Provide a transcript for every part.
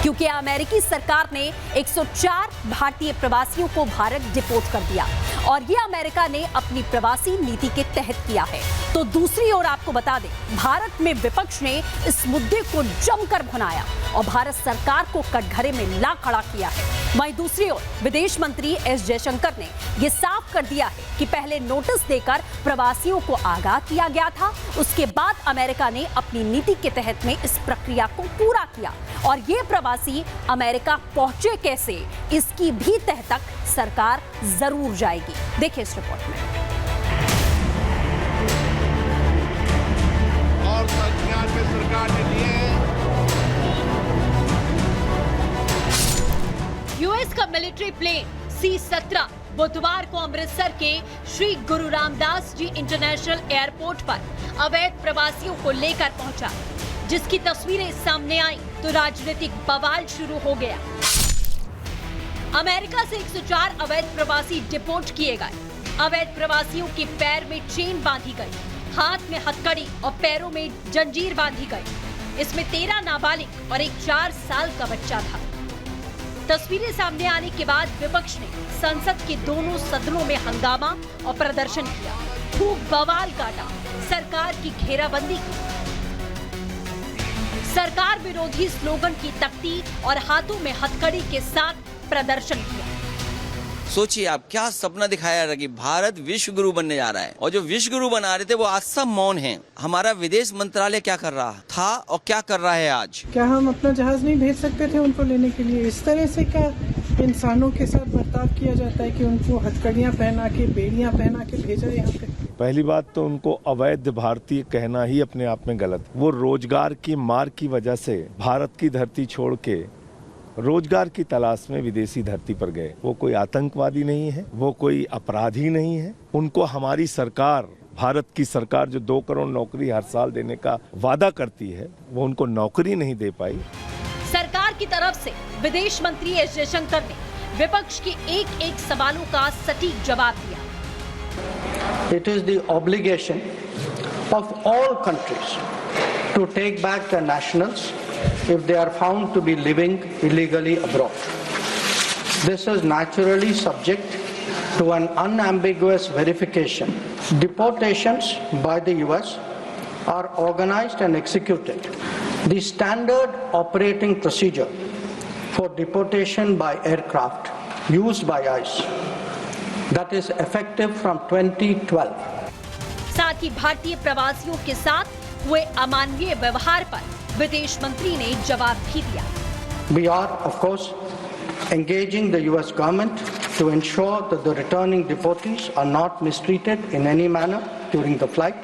क्योंकि अमेरिकी सरकार ने 104 भारतीय प्रवासियों को भारत डिपोर्ट कर दिया और ये अमेरिका ने अपनी प्रवासी नीति के तहत किया है। तो दूसरी ओर आपको बता दें, भारत में विपक्ष ने इस मुद्दे को जमकर भुनाया और भारत सरकार को कटघरे में ला खड़ा किया है। वहीं दूसरी ओर विदेश मंत्री एस जयशंकर ने यह साफ कर दिया है कि पहले नोटिस देकर प्रवासियों को आगाह किया गया था, उसके बाद अमेरिका ने अपनी नीति के तहत में इस प्रक्रिया को पूरा किया और ये प्रवासी अमेरिका पहुंचे कैसे, इसकी भी तह तक सरकार जरूर जाएगी। देखिए इस रिपोर्ट में। और संज्ञान में सरकार ने लिए यूएस का मिलिट्री प्लेन C-17 बुधवार को अमृतसर के श्री गुरु रामदास जी इंटरनेशनल एयरपोर्ट पर अवैध प्रवासियों को लेकर पहुंचा, जिसकी तस्वीरें सामने आई तो राजनीतिक बवाल शुरू हो गया। अमेरिका से 104 अवैध प्रवासी डिपोर्ट किए गए। अवैध प्रवासियों के पैर में चेन बांधी गई, हाथ में हथकड़ी और पैरों में जंजीर बांधी गई। इसमें 13 नाबालिग और एक 4 साल का बच्चा था। तस्वीरें सामने आने के बाद विपक्ष ने संसद के दोनों सदनों में हंगामा और प्रदर्शन किया, खूब बवाल काटा, सरकार की घेराबंदी की, सरकार विरोधी स्लोगन की तख्ती और हाथों में हथकड़ी के साथ प्रदर्शन किया। सोचिए आप, क्या सपना दिखाया था कि भारत विश्व गुरु बनने जा रहा है और जो विश्व गुरु बना रहे थे वो आज सब मौन हैं। हमारा विदेश मंत्रालय क्या कर रहा था और क्या कर रहा है आज? क्या हम अपना जहाज नहीं भेज सकते थे उनको लेने के लिए? इस तरह से क्या इंसानों के साथ बर्ताव किया जाता है कि उनको हथकड़ियां पहना के, बेड़ियां पहना के भेजा यहाँ पे? पहली बात तो उनको अवैध भारतीय कहना ही अपने आप में गलत। वो रोजगार की मार की वजह से भारत की धरती छोड़ के रोजगार की तलाश में विदेशी धरती पर गए। वो कोई आतंकवादी नहीं है, वो कोई अपराधी नहीं है। उनको हमारी सरकार, भारत की सरकार जो 2 करोड़ नौकरी हर साल देने का वादा करती है, वो उनको नौकरी नहीं दे पाई। सरकार की तरफ से विदेश मंत्री एस जयशंकर ने विपक्ष के एक-एक सवालों का सटीक जवाब दिया। It is the obligation of all countries to take back their nationals if they are found to be living illegally abroad. This is naturally subject to an unambiguous verification. Deportations by the US are organized and executed. The standard operating procedure for deportation by aircraft used by ICE that is effective from 2012. साथ ही भारतीय प्रवासियों के साथ हुए अमानवीय व्यवहार पर विदेश मंत्री ने जवाब भी दिया। We are, of course, engaging the US government to ensure that the returning deportees are not mistreated in any manner during the flight.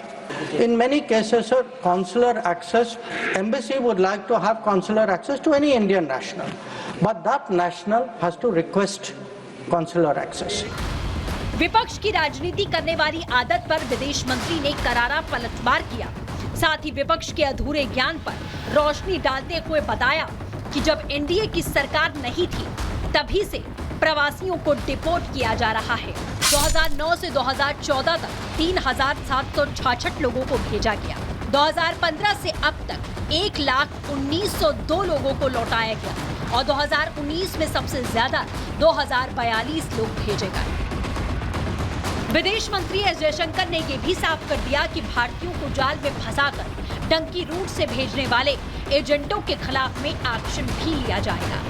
In many cases, sir, consular access, embassy would like to have consular access to any Indian national, but that national has to request consular access. विपक्ष की राजनीति करने वाली आदत पर विदेश मंत्री ने करारा पलटवार किया। साथ ही विपक्ष के अधूरे ज्ञान पर रोशनी डालते हुए बताया कि जब एनडीए की सरकार नहीं थी तभी से प्रवासियों को डिपोर्ट किया जा रहा है। 2009 से 2014 तक 3,766 लोगों को भेजा गया। 2015 से अब तक 1,19,202 लोगों को लौटाया गया और 2019 में सबसे ज्यादा 2,042 लोग भेजे गए। विदेश मंत्री एस जयशंकर ने ये भी साफ कर दिया कि भारतीयों को जाल में फंसाकर डंकी रूट से भेजने वाले एजेंटों के खिलाफ में एक्शन भी लिया जाएगा।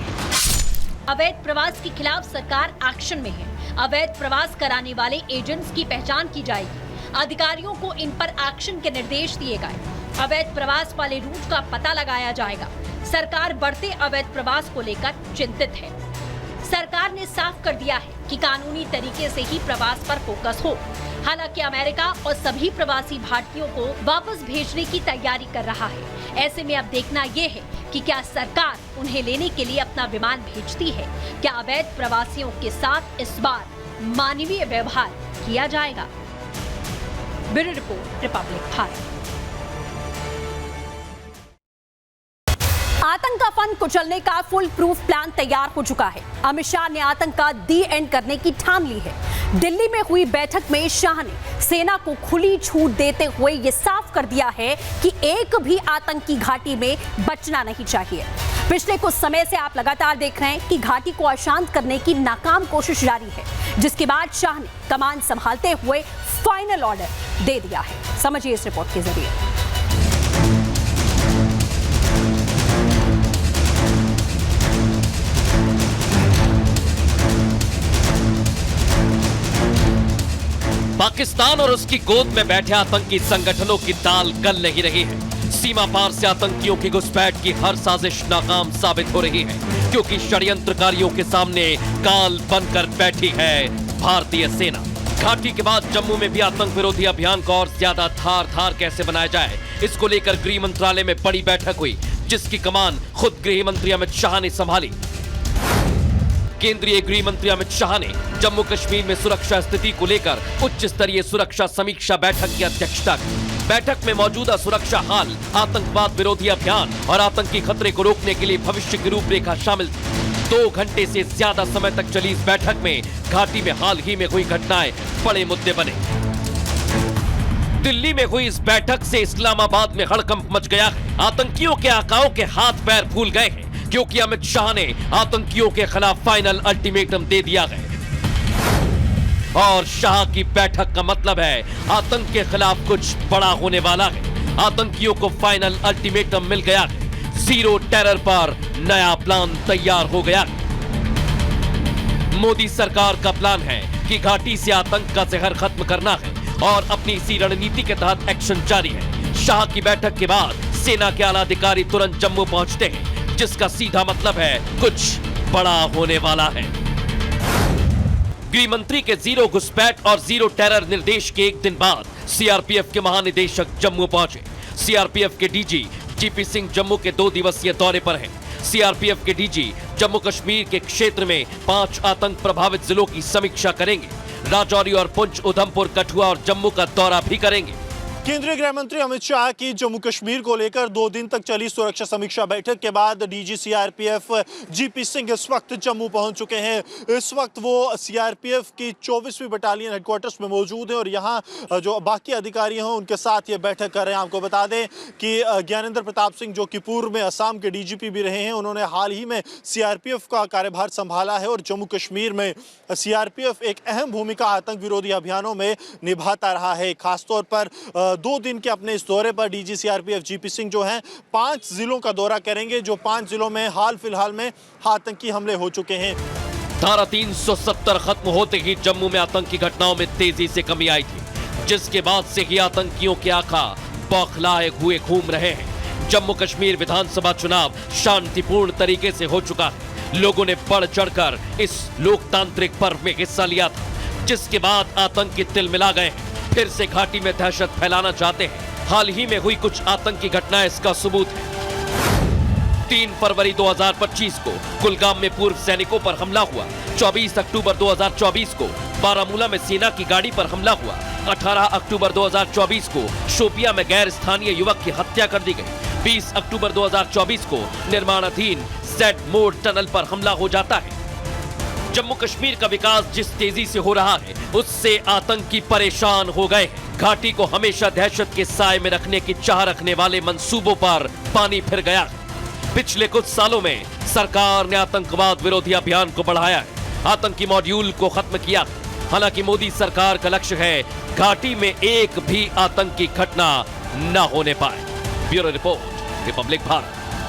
अवैध प्रवास के खिलाफ सरकार एक्शन में है। अवैध प्रवास कराने वाले एजेंट्स की पहचान की जाएगी। अधिकारियों को इन पर एक्शन के निर्देश दिए गए। अवैध प्रवास वाले रूट का पता लगाया जाएगा। सरकार बढ़ते अवैध प्रवास को लेकर चिंतित है। सरकार ने साफ कर दिया है कि कानूनी तरीके से ही प्रवास पर फोकस हो। हालांकि अमेरिका और सभी प्रवासी भारतीयों को वापस भेजने की तैयारी कर रहा है। ऐसे में अब देखना ये है कि क्या सरकार उन्हें लेने के लिए अपना विमान भेजती है। क्या अवैध प्रवासियों के साथ इस बार मानवीय व्यवहार किया जाएगा। Bureau report, Republic Bharat. आतंक का फन कुचलने का फुल प्रूफ प्लान तैयार हो चुका है। अमित शाह ने आतंक का दी एंड करने की ठान ली है। दिल्ली में हुई बैठक में शाह ने सेना को खुली छूट देते हुए यह साफ कर दिया है कि एक भी आतंकी घाटी में बचना नहीं चाहिए। पिछले कुछ समय से आप लगातार देख रहे हैं कि घाटी को अशांत करने की नाकाम कोशिश जारी है, जिसके बाद शाह ने कमान संभालते हुए फाइनल ऑर्डर दे दिया है। समझिए इस रिपोर्ट के जरिए। पाकिस्तान और उसकी गोद में बैठे आतंकी संगठनों की दाल गल नहीं रही है। सीमा पार से आतंकियों की घुसपैठ की हर साजिश नाकाम साबित हो रही है, क्योंकि षड्यंत्रकारियों के सामने काल बनकर बैठी है भारतीय सेना। घाटी के बाद जम्मू में भी आतंक विरोधी अभियान को और ज्यादा धार कैसे बनाया जाए, इसको लेकर गृह मंत्रालय में बड़ी बैठक हुई, जिसकी कमान खुद गृह मंत्री अमित शाह ने संभाली। केंद्रीय गृह मंत्री अमित शाह ने जम्मू कश्मीर में सुरक्षा स्थिति को लेकर उच्च स्तरीय सुरक्षा समीक्षा बैठक की अध्यक्षता की। बैठक में मौजूदा सुरक्षा हाल, आतंकवाद विरोधी अभियान और आतंकी खतरे को रोकने के लिए भविष्य की रूपरेखा शामिल थी। 2 घंटे से ज्यादा समय तक चली इस बैठक में घाटी में हाल ही में हुई घटनाएं बड़े मुद्दे बने। दिल्ली में हुई इस बैठक से इस्लामाबाद में हड़कंप मच गया। आतंकियों के आकाओं के हाथ पैर फूल गए हैं, क्योंकि अमित शाह ने आतंकियों के खिलाफ फाइनल अल्टीमेटम दे दिया है। और शाह की बैठक का मतलब है आतंक के खिलाफ कुछ बड़ा होने वाला है। आतंकियों को फाइनल अल्टीमेटम मिल गया है। जीरो टेरर पर नया प्लान तैयार हो गया। मोदी सरकार का प्लान है कि घाटी से आतंक का जहर खत्म करना है और अपनी इसी रणनीति के तहत एक्शन जारी है। शाह की बैठक के बाद सेना के आला अधिकारी तुरंत जम्मू पहुंचते हैं, जिसका सीधा मतलब है कुछ बड़ा होने वाला है। गृह मंत्री के जीरो घुसपैठ और जीरो टेरर निर्देश के एक दिन बाद सीआरपीएफ के महानिदेशक जम्मू पहुंचे। सीआरपीएफ के डीजी जीपी सिंह जम्मू के 2 दिवसीय दौरे पर हैं। सीआरपीएफ के डीजी जम्मू कश्मीर के क्षेत्र में 5 आतंक प्रभावित जिलों की समीक्षा करेंगे। राजौरी और पुंछ, उधमपुर, कठुआ और जम्मू का दौरा भी करेंगे। केंद्रीय गृह मंत्री अमित शाह की जम्मू कश्मीर को लेकर 2 दिन तक चली सुरक्षा समीक्षा बैठक के बाद डीजी सीआरपीएफ जीपी सिंह इस वक्त जम्मू पहुंच चुके हैं। इस वक्त वो सीआरपीएफ की 24वीं बटालियन हेडक्वार्टर्स में मौजूद हैं और यहां जो बाकी अधिकारी हैं उनके साथ ये बैठक कर रहे हैं। आपको बता दें कि ज्ञानेंद्र प्रताप सिंह, जो कि पूर्व में असम के डीजीपी भी रहे हैं, उन्होंने हाल ही में सीआरपीएफ का कार्यभार संभाला है और जम्मू कश्मीर में सीआरपीएफ एक अहम भूमिका आतंक विरोधी अभियानों में निभाता रहा है। खासतौर पर 2 दिन के अपने इस दौरे पर डीजी सीआरपीएफ जीपी सिंह जो हैं 5 जिलों का दौरा करेंगे, जो 5 जिलों में हाल फिलहाल में आतंकी हमले हो चुके हैं। धारा 370 खत्म होते ही जम्मू में आतंकी घटनाओं में तेजी से कमी आई थी, जिसके बाद से ही आतंकियों के आका बौखलाए हुए घूम रहे हैं। जम्मू कश्मीर विधानसभा चुनाव शांतिपूर्ण तरीके से हो चुका है। लोगों ने बढ़ चढ़कर इस लोकतांत्रिक पर्व में हिस्सा लिया था, जिसके बाद आतंकी तिल मिला गए हैं, फिर से घाटी में दहशत फैलाना चाहते हैं। हाल ही में हुई कुछ आतंकी घटनाएं इसका सबूत है। 3 फरवरी 2025 को कुलगाम में पूर्व सैनिकों पर हमला हुआ। 24 अक्टूबर 2024 को बारामूला में सेना की गाड़ी पर हमला हुआ। 18 अक्टूबर 2024 को शोपिया में गैर स्थानीय युवक की हत्या कर दी गई। 20 अक्टूबर 2024 को निर्माणाधीन जेड मोड़ टनल पर हमला हो जाता है। जम्मू कश्मीर का विकास जिस तेजी से हो रहा है, उससे आतंकी परेशान हो गए हैं। घाटी को हमेशा दहशत के साए में रखने की चाह रखने वाले मंसूबों पर पानी फिर गया है। पिछले कुछ सालों में सरकार ने आतंकवाद विरोधी अभियान को बढ़ाया है, आतंकी मॉड्यूल को खत्म किया। हालांकि मोदी सरकार का लक्ष्य है घाटी में एक भी आतंकी घटना न होने पाए। Bureau report, Republic Bharat.